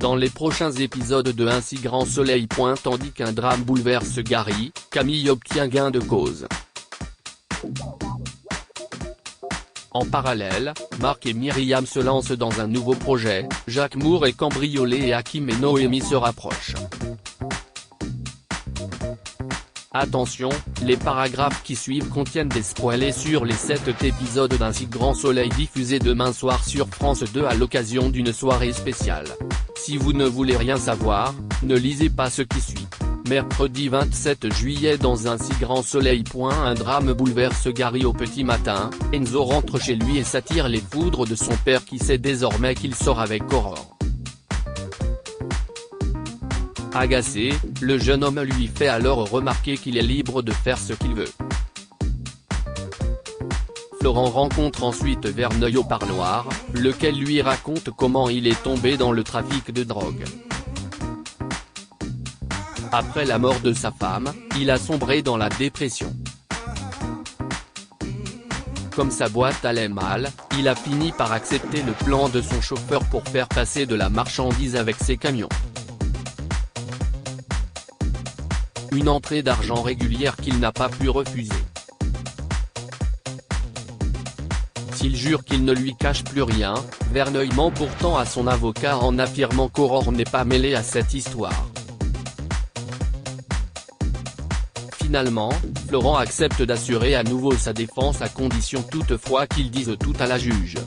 Dans les prochains épisodes de Un si grand soleil. Tandis qu'un drame bouleverse Gary, Camille obtient gain de cause. En parallèle, Marc et Myriam se lancent dans un nouveau projet, Jacques Moore est cambriolé et Hakim et Noémie se rapprochent. Attention, les paragraphes qui suivent contiennent des spoilers sur les 7 épisodes d'Un si grand soleil diffusés demain soir sur France 2 à l'occasion d'une soirée spéciale. Si vous ne voulez rien savoir, ne lisez pas ce qui suit. Mercredi 27 juillet dans Un si grand soleil. Un drame bouleverse Gary au petit matin, Enzo rentre chez lui et s'attire les foudres de son père qui sait désormais qu'il sort avec Aurore. Agacé, le jeune homme lui fait alors remarquer qu'il est libre de faire ce qu'il veut. Florent rencontre ensuite Verneuil au parloir, lequel lui raconte comment il est tombé dans le trafic de drogue. Après la mort de sa femme, il a sombré dans la dépression. Comme sa boîte allait mal, il a fini par accepter le plan de son chauffeur pour faire passer de la marchandise avec ses camions. Une entrée d'argent régulière qu'il n'a pas pu refuser. S'il jure qu'il ne lui cache plus rien, Verneuil ment pourtant à son avocat en affirmant qu'Aurore n'est pas mêlée à cette histoire. Finalement, Florent accepte d'assurer à nouveau sa défense à condition toutefois qu'il dise tout à la juge.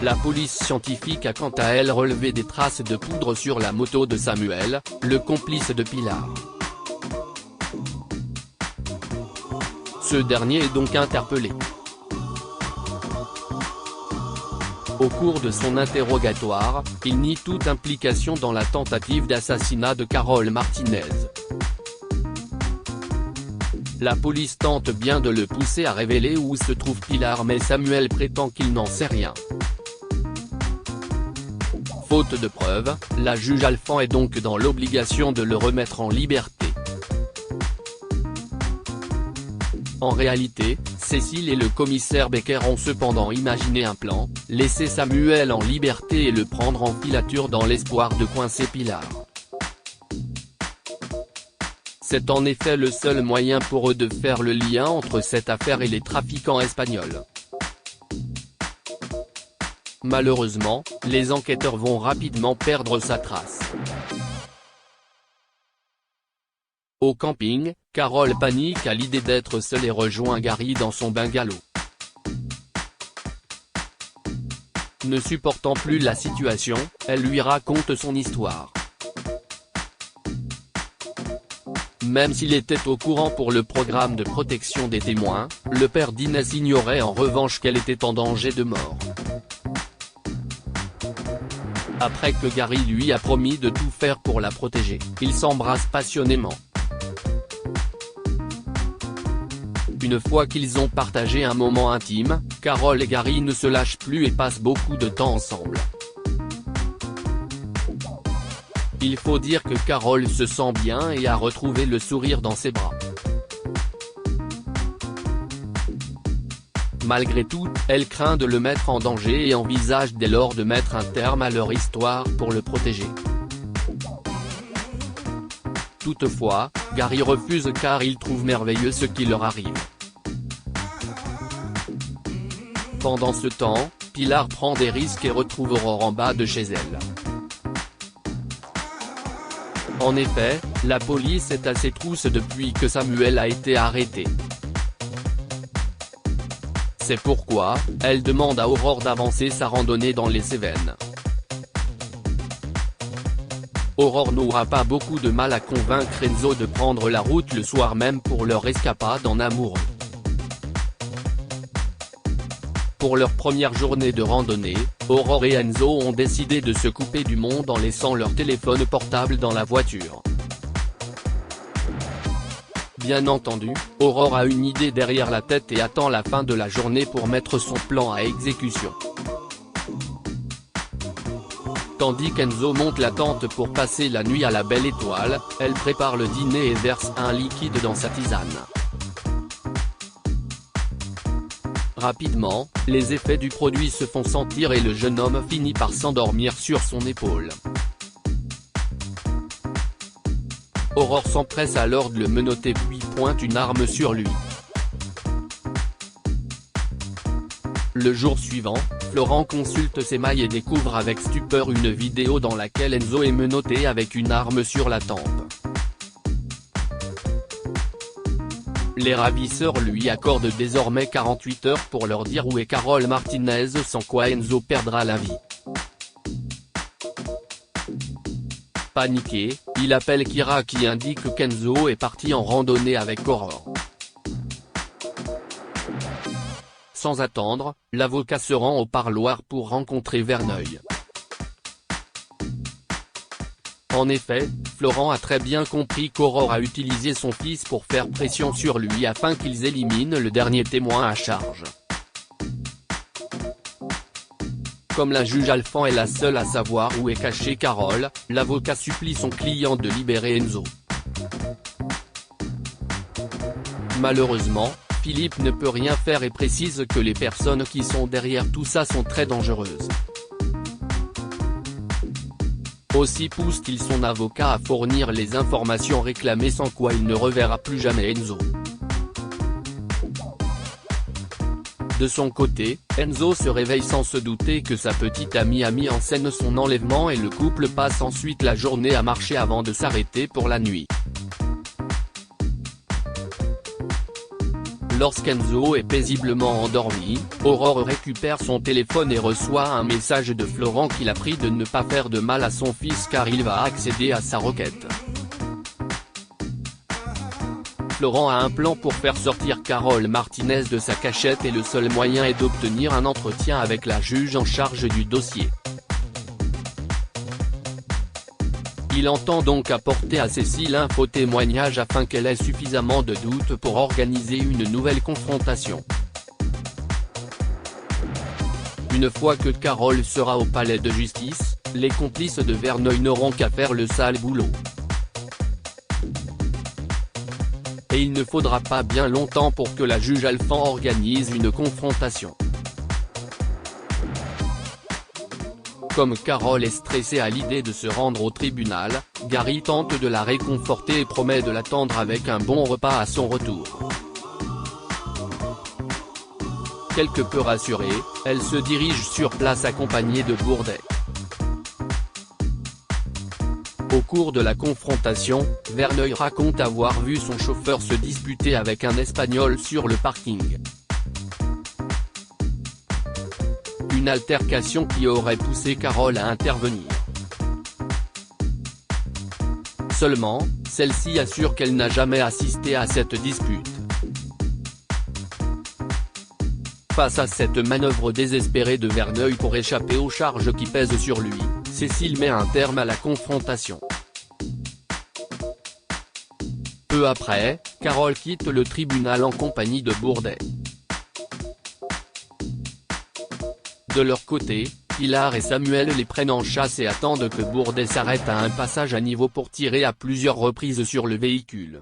La police scientifique a quant à elle relevé des traces de poudre sur la moto de Samuel, le complice de Pilar. Ce dernier est donc interpellé. Au cours de son interrogatoire, il nie toute implication dans la tentative d'assassinat de Carole Martinez. La police tente bien de le pousser à révéler où se trouve Pilar mais Samuel prétend qu'il n'en sait rien. Faute de preuves, la juge Alphand est donc dans l'obligation de le remettre en liberté. En réalité, Cécile et le commissaire Becker ont cependant imaginé un plan, laisser Samuel en liberté et le prendre en filature dans l'espoir de coincer Pilar. C'est en effet le seul moyen pour eux de faire le lien entre cette affaire et les trafiquants espagnols. Malheureusement, les enquêteurs vont rapidement perdre sa trace. Au camping, Carole panique à l'idée d'être seule et rejoint Gary dans son bungalow. Ne supportant plus la situation, elle lui raconte son histoire. Même s'il était au courant pour le programme de protection des témoins, le père d'Inès ignorait en revanche qu'elle était en danger de mort. Après que Gary lui a promis de tout faire pour la protéger, ils s'embrassent passionnément. Une fois qu'ils ont partagé un moment intime, Carole et Gary ne se lâchent plus et passent beaucoup de temps ensemble. Il faut dire que Carole se sent bien et a retrouvé le sourire dans ses bras. Malgré tout, elle craint de le mettre en danger et envisage dès lors de mettre un terme à leur histoire pour le protéger. Toutefois, Gary refuse car il trouve merveilleux ce qui leur arrive. Pendant ce temps, Pilar prend des risques et retrouve Aurore en bas de chez elle. En effet, la police est à ses trousses depuis que Samuel a été arrêté. C'est pourquoi, elle demande à Aurore d'avancer sa randonnée dans les Cévennes. Aurore n'aura pas beaucoup de mal à convaincre Enzo de prendre la route le soir même pour leur escapade en amoureux. Pour leur première journée de randonnée, Aurore et Enzo ont décidé de se couper du monde en laissant leur téléphone portable dans la voiture. Bien entendu, Aurore a une idée derrière la tête et attend la fin de la journée pour mettre son plan à exécution. Tandis qu'Enzo monte la tente pour passer la nuit à la Belle Étoile, elle prépare le dîner et verse un liquide dans sa tisane. Rapidement, les effets du produit se font sentir et le jeune homme finit par s'endormir sur son épaule. Aurore s'empresse alors de le menotter puis pointe une arme sur lui. Le jour suivant, Florent consulte ses mails et découvre avec stupeur une vidéo dans laquelle Enzo est menotté avec une arme sur la tempe. Les ravisseurs lui accordent désormais 48 heures pour leur dire où est Carole Martinez, sans quoi Enzo perdra la vie. Paniqué, il appelle Kira qui indique qu'Enzo est parti en randonnée avec Aurore. Sans attendre, l'avocat se rend au parloir pour rencontrer Verneuil. En effet, Florent a très bien compris qu'Aurore a utilisé son fils pour faire pression sur lui afin qu'ils éliminent le dernier témoin à charge. Comme la juge Alphand est la seule à savoir où est cachée Carole, l'avocat supplie son client de libérer Enzo. Malheureusement, Philippe ne peut rien faire et précise que les personnes qui sont derrière tout ça sont très dangereuses. Aussi pousse-t-il son avocat à fournir les informations réclamées sans quoi il ne reverra plus jamais Enzo. De son côté, Enzo se réveille sans se douter que sa petite amie a mis en scène son enlèvement et le couple passe ensuite la journée à marcher avant de s'arrêter pour la nuit. Lorsqu'Enzo est paisiblement endormi, Aurore récupère son téléphone et reçoit un message de Florent qui la prie de ne pas faire de mal à son fils car il va accéder à sa requête. Florent a un plan pour faire sortir Carole Martinez de sa cachette et le seul moyen est d'obtenir un entretien avec la juge en charge du dossier. Il entend donc apporter à Cécile un faux témoignage afin qu'elle ait suffisamment de doutes pour organiser une nouvelle confrontation. Une fois que Carole sera au palais de justice, les complices de Verneuil n'auront qu'à faire le sale boulot. Et il ne faudra pas bien longtemps pour que la juge Alphand organise une confrontation. Comme Carole est stressée à l'idée de se rendre au tribunal, Gary tente de la réconforter et promet de l'attendre avec un bon repas à son retour. Quelque peu rassurée, elle se dirige sur place accompagnée de Bourdet. Au cours de la confrontation, Verneuil raconte avoir vu son chauffeur se disputer avec un Espagnol sur le parking. Une altercation qui aurait poussé Carole à intervenir. Seulement, celle-ci assure qu'elle n'a jamais assisté à cette dispute. Face à cette manœuvre désespérée de Verneuil pour échapper aux charges qui pèsent sur lui, Cécile met un terme à la confrontation. Peu après, Carole quitte le tribunal en compagnie de Bourdet. De leur côté, Pilar et Samuel les prennent en chasse et attendent que Bourdet s'arrête à un passage à niveau pour tirer à plusieurs reprises sur le véhicule.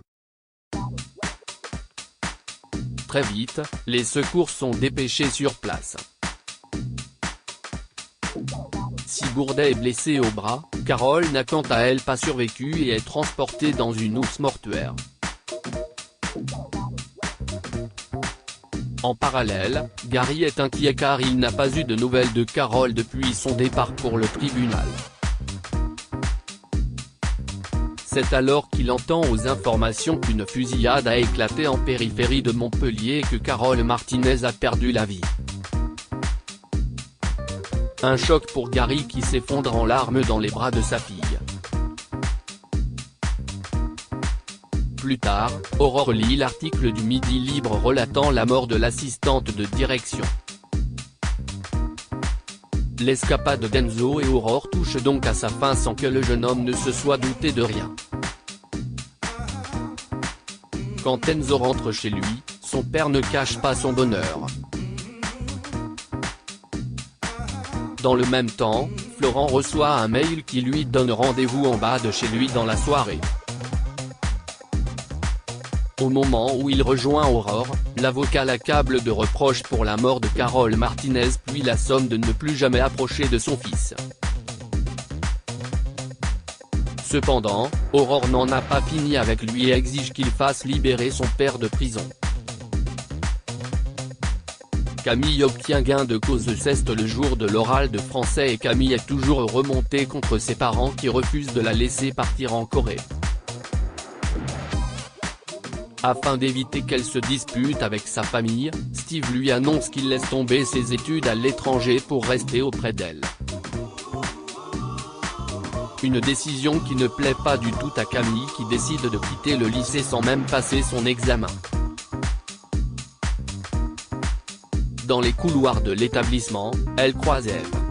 Très vite, les secours sont dépêchés sur place. Si Bourdet est blessé au bras, Carole n'a quant à elle pas survécu et est transportée dans une housse mortuaire. En parallèle, Gary est inquiet car il n'a pas eu de nouvelles de Carole depuis son départ pour le tribunal. C'est alors qu'il entend aux informations qu'une fusillade a éclaté en périphérie de Montpellier et que Carole Martinez a perdu la vie. Un choc pour Gary qui s'effondre en larmes dans les bras de sa fille. Plus tard, Aurore lit l'article du Midi Libre relatant la mort de l'assistante de direction. L'escapade d'Enzo et Aurore touche donc à sa fin sans que le jeune homme ne se soit douté de rien. Quand Enzo rentre chez lui, son père ne cache pas son bonheur. Dans le même temps, Florent reçoit un mail qui lui donne rendez-vous en bas de chez lui dans la soirée. Au moment où il rejoint Aurore, l'avocat l'accable de reproches pour la mort de Carole Martinez puis la somme de ne plus jamais approcher de son fils. Cependant, Aurore n'en a pas fini avec lui et exige qu'il fasse libérer son père de prison. Camille obtient gain de cause le 16 le jour de l'oral de français et Camille est toujours remontée contre ses parents qui refusent de la laisser partir en Corée. Afin d'éviter qu'elle se dispute avec sa famille, Steve lui annonce qu'il laisse tomber ses études à l'étranger pour rester auprès d'elle. Une décision qui ne plaît pas du tout à Camille qui décide de quitter le lycée sans même passer son examen. Dans les couloirs de l'établissement, elle croise Eve.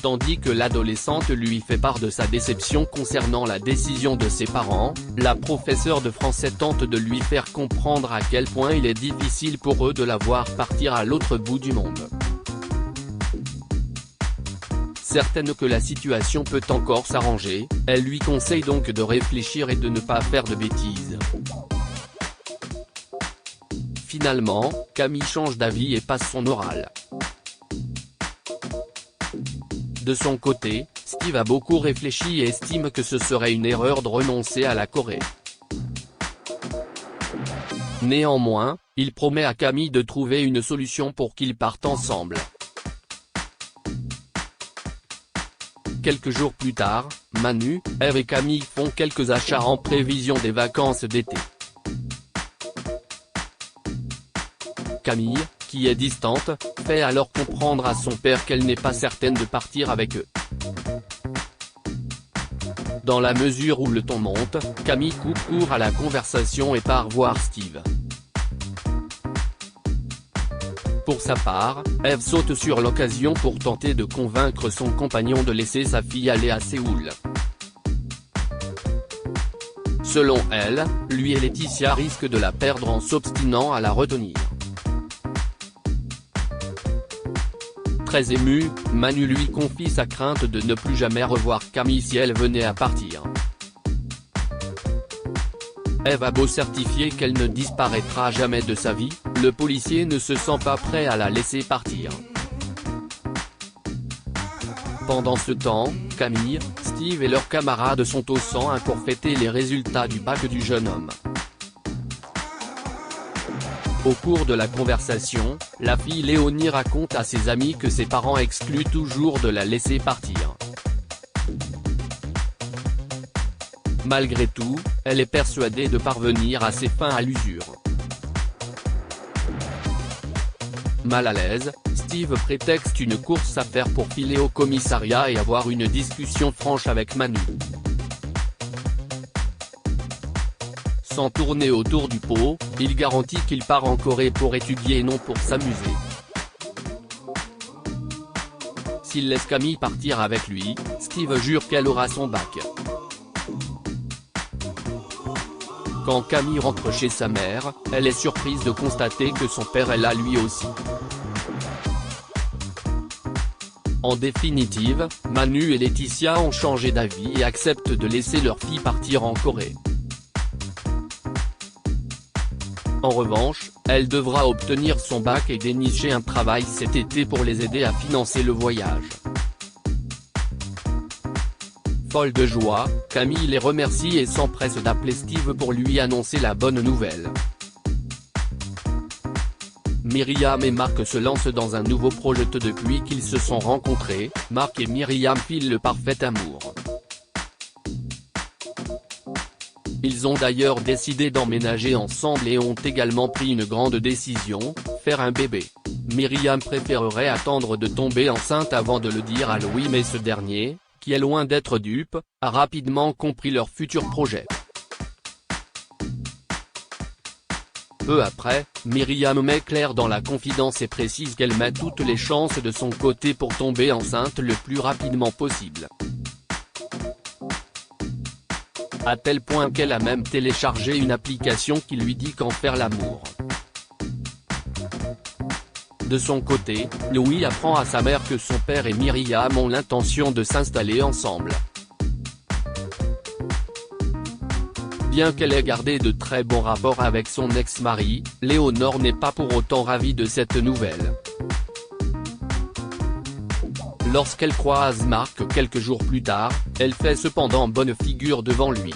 Tandis que l'adolescente lui fait part de sa déception concernant la décision de ses parents, la professeure de français tente de lui faire comprendre à quel point il est difficile pour eux de la voir partir à l'autre bout du monde. Certaine que la situation peut encore s'arranger, elle lui conseille donc de réfléchir et de ne pas faire de bêtises. Finalement, Camille change d'avis et passe son oral. De son côté, Steve a beaucoup réfléchi et estime que ce serait une erreur de renoncer à la Corée. Néanmoins, il promet à Camille de trouver une solution pour qu'ils partent ensemble. Quelques jours plus tard, Manu, Eve et Camille font quelques achats en prévision des vacances d'été. Camille, qui est distante, fait alors comprendre à son père qu'elle n'est pas certaine de partir avec eux. Dans la mesure où le ton monte, Camille coupe court à la conversation et part voir Steve. Pour sa part, Eve saute sur l'occasion pour tenter de convaincre son compagnon de laisser sa fille aller à Séoul. Selon elle, lui et Laetitia risquent de la perdre en s'obstinant à la retenir. Très ému, Manu lui confie sa crainte de ne plus jamais revoir Camille si elle venait à partir. Eve a beau certifier qu'elle ne disparaîtra jamais de sa vie, le policier ne se sent pas prêt à la laisser partir. Pendant ce temps, Camille, Steve et leurs camarades sont au 101 pour fêter les résultats du bac du jeune homme. Au cours de la conversation, la fille Léonie raconte à ses amis que ses parents excluent toujours de la laisser partir. Malgré tout, elle est persuadée de parvenir à ses fins à l'usure. Mal à l'aise, Steve prétexte une course à faire pour filer au commissariat et avoir une discussion franche avec Manu. Sans tourner autour du pot, il garantit qu'il part en Corée pour étudier et non pour s'amuser. S'il laisse Camille partir avec lui, Steve jure qu'elle aura son bac. Quand Camille rentre chez sa mère, elle est surprise de constater que son père est là lui aussi. En définitive, Manu et Laetitia ont changé d'avis et acceptent de laisser leur fille partir en Corée. En revanche, elle devra obtenir son bac et dénicher un travail cet été pour les aider à financer le voyage. Folle de joie, Camille les remercie et s'empresse d'appeler Steve pour lui annoncer la bonne nouvelle. Myriam et Marc se lancent dans un nouveau projet depuis qu'ils se sont rencontrés, Marc et Myriam filent le parfait amour. Ils ont d'ailleurs décidé d'emménager ensemble et ont également pris une grande décision, faire un bébé. Myriam préférerait attendre de tomber enceinte avant de le dire à Louis mais ce dernier, qui est loin d'être dupe, a rapidement compris leur futur projet. Peu après, Myriam met clair dans la confidence et précise qu'elle met toutes les chances de son côté pour tomber enceinte le plus rapidement possible. À tel point qu'elle a même téléchargé une application qui lui dit quand faire l'amour. De son côté, Louis apprend à sa mère que son père et Myriam ont l'intention de s'installer ensemble. Bien qu'elle ait gardé de très bons rapports avec son ex-mari, Léonore n'est pas pour autant ravie de cette nouvelle. Lorsqu'elle croise Marc quelques jours plus tard, elle fait cependant bonne figure devant lui.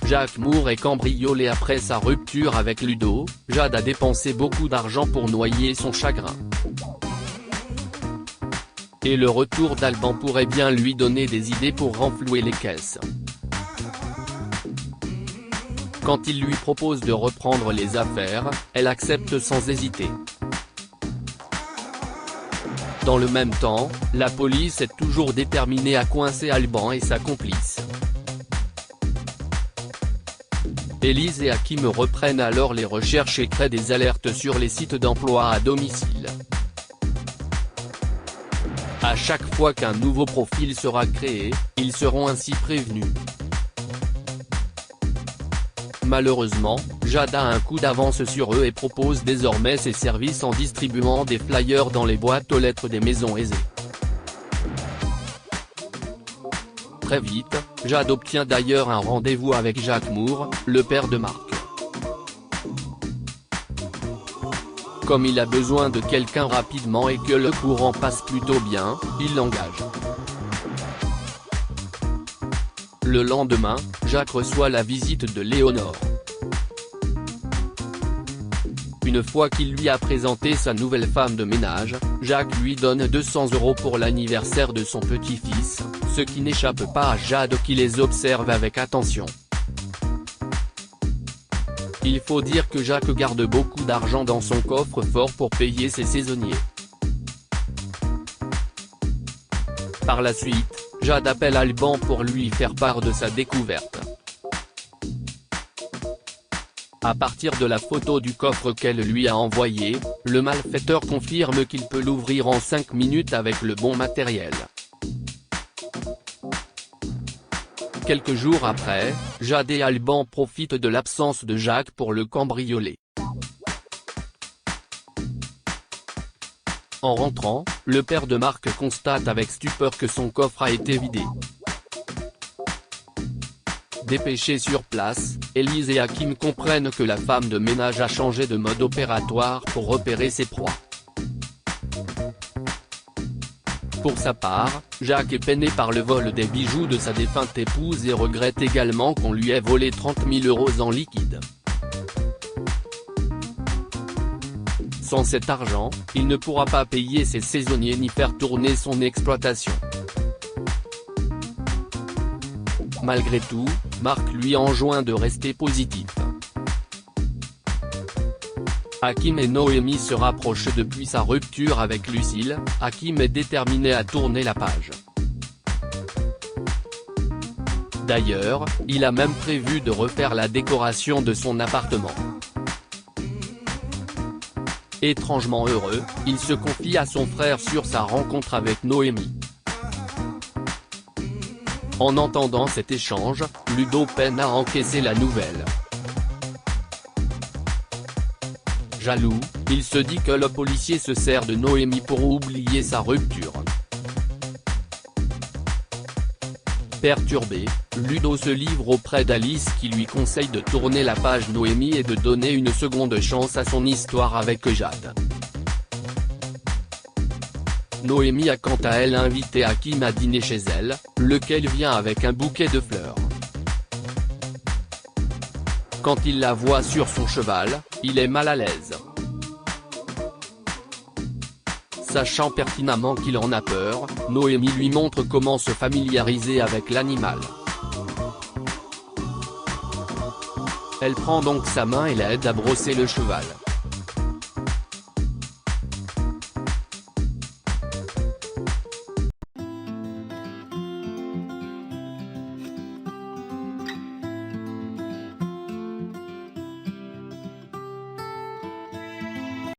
Jacques Moore est cambriolé après sa rupture avec Ludo. Jade a dépensé beaucoup d'argent pour noyer son chagrin. Et le retour d'Alban pourrait bien lui donner des idées pour renflouer les caisses. Quand il lui propose de reprendre les affaires, elle accepte sans hésiter. Dans le même temps, la police est toujours déterminée à coincer Alban et sa complice. Élise et Hakim reprennent alors les recherches et créent des alertes sur les sites d'emploi à domicile. À chaque fois qu'un nouveau profil sera créé, ils seront ainsi prévenus. Malheureusement, Jade a un coup d'avance sur eux et propose désormais ses services en distribuant des flyers dans les boîtes aux lettres des maisons aisées. Très vite, Jade obtient d'ailleurs un rendez-vous avec Jacques Moore, le père de Marc. Comme il a besoin de quelqu'un rapidement et que le courant passe plutôt bien, il l'engage. Le lendemain, Jacques reçoit la visite de Léonore. Une fois qu'il lui a présenté sa nouvelle femme de ménage, Jacques lui donne 200 € pour l'anniversaire de son petit-fils, ce qui n'échappe pas à Jade qui les observe avec attention. Il faut dire que Jacques garde beaucoup d'argent dans son coffre-fort pour payer ses saisonniers. Par la suite, Jade appelle Alban pour lui faire part de sa découverte. À partir de la photo du coffre qu'elle lui a envoyé, le malfaiteur confirme qu'il peut l'ouvrir en 5 minutes avec le bon matériel. Quelques jours après, Jade et Alban profitent de l'absence de Jacques pour le cambrioler. En rentrant, le père de Marc constate avec stupeur que son coffre a été vidé. Dépêchés sur place, Élise et Hakim comprennent que la femme de ménage a changé de mode opératoire pour repérer ses proies. Pour sa part, Jacques est peiné par le vol des bijoux de sa défunte épouse et regrette également qu'on lui ait volé 30 000 € en liquide. Sans cet argent, il ne pourra pas payer ses saisonniers ni faire tourner son exploitation. Malgré tout, Marc lui enjoint de rester positif. Hakim et Noémie se rapprochent depuis sa rupture avec Lucille. Hakim est déterminé à tourner la page. D'ailleurs, il a même prévu de refaire la décoration de son appartement. Étrangement heureux, il se confie à son frère sur sa rencontre avec Noémie. En entendant cet échange, Ludo peine à encaisser la nouvelle. Jaloux, il se dit que le policier se sert de Noémie pour oublier sa rupture. Perturbé, Ludo se livre auprès d'Alice qui lui conseille de tourner la page Noémie et de donner une seconde chance à son histoire avec Jade. Noémie a quant à elle invité Hakim à dîner chez elle, lequel vient avec un bouquet de fleurs. Quand il la voit sur son cheval, il est mal à l'aise. Sachant pertinemment qu'il en a peur, Noémie lui montre comment se familiariser avec l'animal. Elle prend donc sa main et l'aide à brosser le cheval.